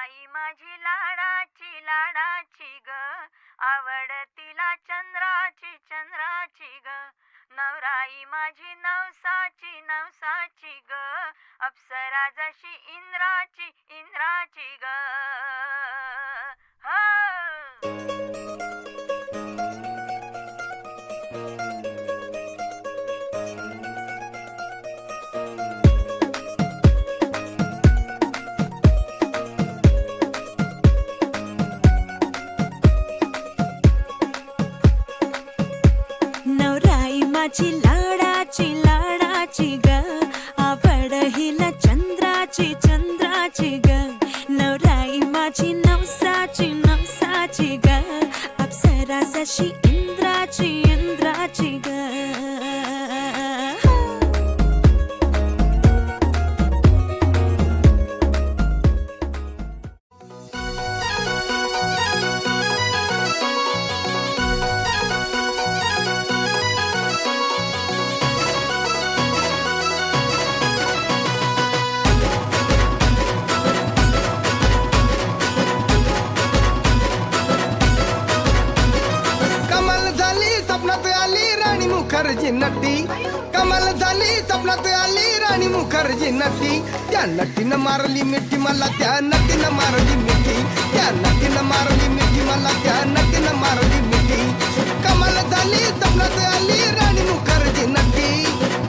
नवराई माझी लाडाची लाडाची ग, आवड तिला चंद्राची चंद्राची ग. नवराई माझी नवसाची नवसाची ग, अप्सरा जशी इंद्राची इंद्राची ग. हो. नवराई माझी लाडाची लाडाची ग, आवड हिला चंद्राची चंद्राची ग. नवराई माझी नवसाची नवसाची ग, अप्सरा जशी इंद्राची इंद्राची ग. मुखर्जी नटी कमाल झाली, स्वप्नात आली राणी मुखर्जी नटी. त्या नटीनं मारली मिठी मला, त्या नटीनं मारली मिठी, त्या नटीनं मारली मिठी मला, त्या नटीनं मारली मिठी. कमाल झाली, स्वप्नात आली राणी मुखर्जी नटी.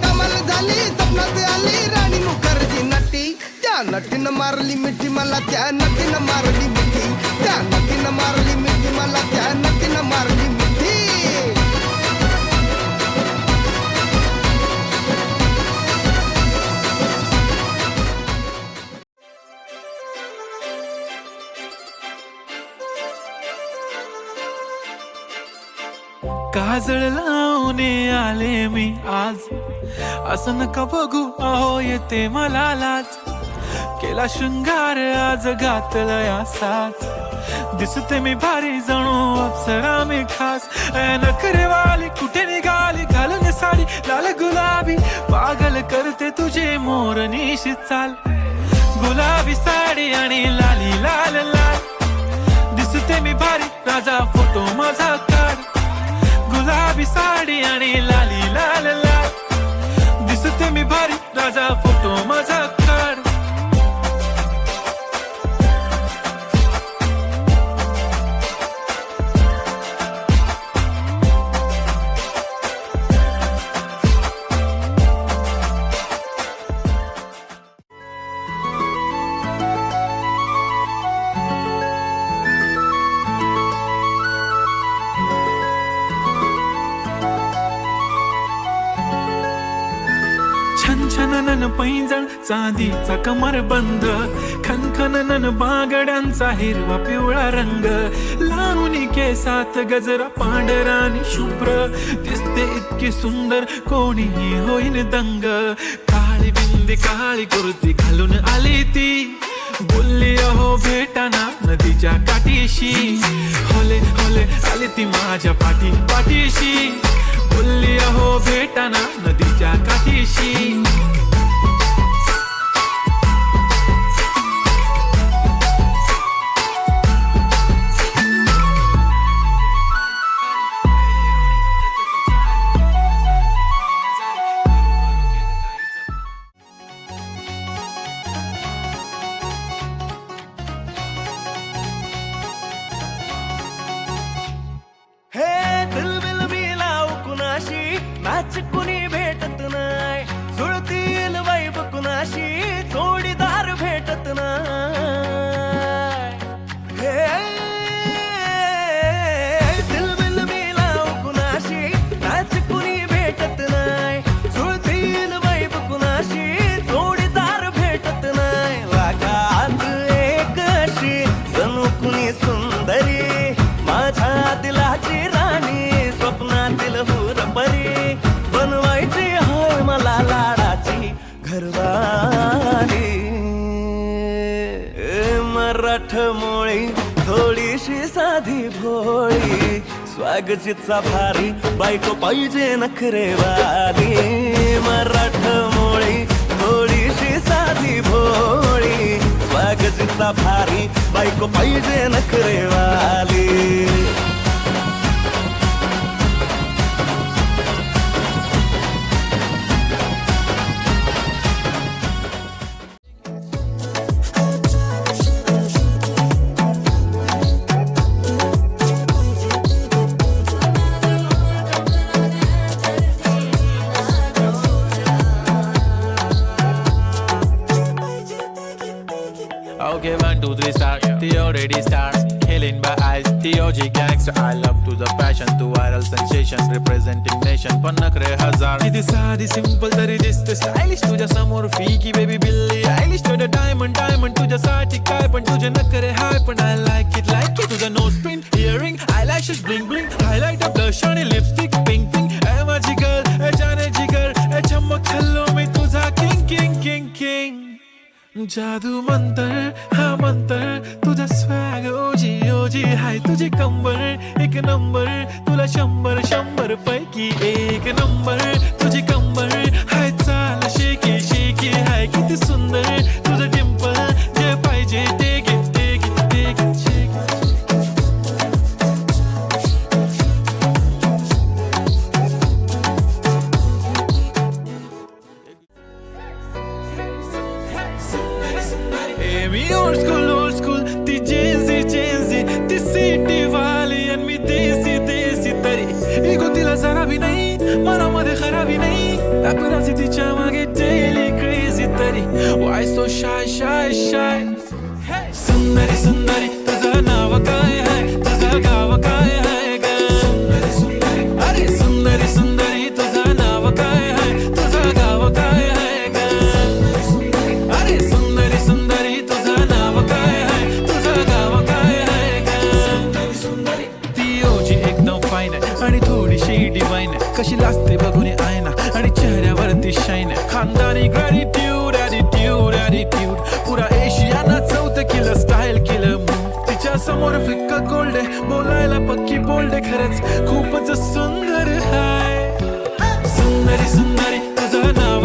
कमाल झाली, स्वप्नात आली राणी मुखर्जी नटी. त्या नटीनं मारली मिठी मला, त्या नटीनं मारली मिठी, त्या नटीनं मारली मिठी मला, त्या नटीनं मारली मिठी. काजळ लावून आले मी आज, असं नका बघू अहो येते मला लाज. केला शृंगार आज घातलाय असाच, दिसते मी भारी जणू अप्सरा मी खास. नखरेवाली कुठे निघाली घालून साडी लाल गुलाबी, पागल करते तुझे मोरनीशी चाल. गुलाबी साडी आणि लाली लाल लाल, दिसते मी भारी राजा फोटो माझा काढ. गुलाबी साडी आणि लाली लाल लाल, दिसते मी भारी राजा फोटो माझा काढ. छनछनन पैंजण चांदीचा कमर बंद, खनखनन बागड्यांचा हिरवा पिवळा रंग. लावणी केसात गजरा पांढरा आणि शुभ्र, दिसते इतकी सुंदर कोणीही होईल दंग. काळी बिंदी काळी कुर्ती घालून आली ती, बोलली अहो भेटाना नदीच्या काठीशी. होले होले आली ती माझ्या पाठी पाठीशी, बोलली अहो भेटाना नदीच्या काठीशी. नाच कुणी भेटत नाय, जुळतील वैब कुणाशी जोडीदार भेटत नाय. दिलबिल मिलाव कुणाशी नाच कुणी भेटत नाय, जुळतील वैब कुणाशी जोडीदार भेटत नाय. वागात एक अशी जणू कुणी सुंदरी, माझ्या दिलाची राणी स्वप्नातील हुरपरी. बनवायची हाय मला लाडाची घरवाली. मराठमोळी थोडीशी साधी भोळी, स्वागतीचा भारी बायको पाहिजे नखरेवाली. मराठमोळी थोडीशी साधी भोळी, स्वॅग जितला भारी बायको पाहिजे नखरेवाली Okay, 1, 2, 3, start. The already start. Killing by eyes. The OG gangster. I love to the passion, to viral sensation, representing nation. पन्नकरे हजार. किती साधी simple तरी दिसते stylish. तुझ्या समोर फीकी baby Billie Eilish. तुझं diamond तुझ्यासाठी काय पण तुझे नखरे हाय पण I like it. तुझं nose pin, earring, eyelashes bling bling, highlight of blush आणि lipstick pink pink. ए माझी girl, ए जाने जिगर, ए चमक हल्लो मी तुझा king. जादू मंतर हा मंतर तुझा स्वॅग ओजी हाय तुझी कंबर एक नंबर तुला 100 पैकी एक नंबर तुझी कंबर हाय चाल शेकी हाय किती सुंदर तुझं डिंपल जे पाहिजे ते घे मी old school ती जेन्सी ती सिटी वाली आणि मी देसी तरी इगो तिला जरा भी नाही मनामध्ये खराबी नाही अपराधी तिच्या मागे डेली क्रेझी तरी why so shy सुंदरी तुझं नाव काय आहे तुझं गाव काय आहे ग अरे सुंदरी तुझं नाव काय आहे तुझं गाव काय आहे ग अरे सुंदरी तुझं नाव काय आहे तुझं गाव काय आहे ग ती ओजी एकदम फाईन आहे आणि थोडीशी डिवाइन आहे कशी लाजते बघून आयना आणि चेहऱ्यावरती शाईन आहे खानदानी ग्रॅटिट्यूड ॲटिट्यूड पुरा एशियाना चौथं किलं स्टाईल केलं तिच्या समोर फिक्का गोल्ड आहे बोलायला पक्की बोल्ड आहे खरंच खूपच सुंदर हाय सुंदरी तुझं नाव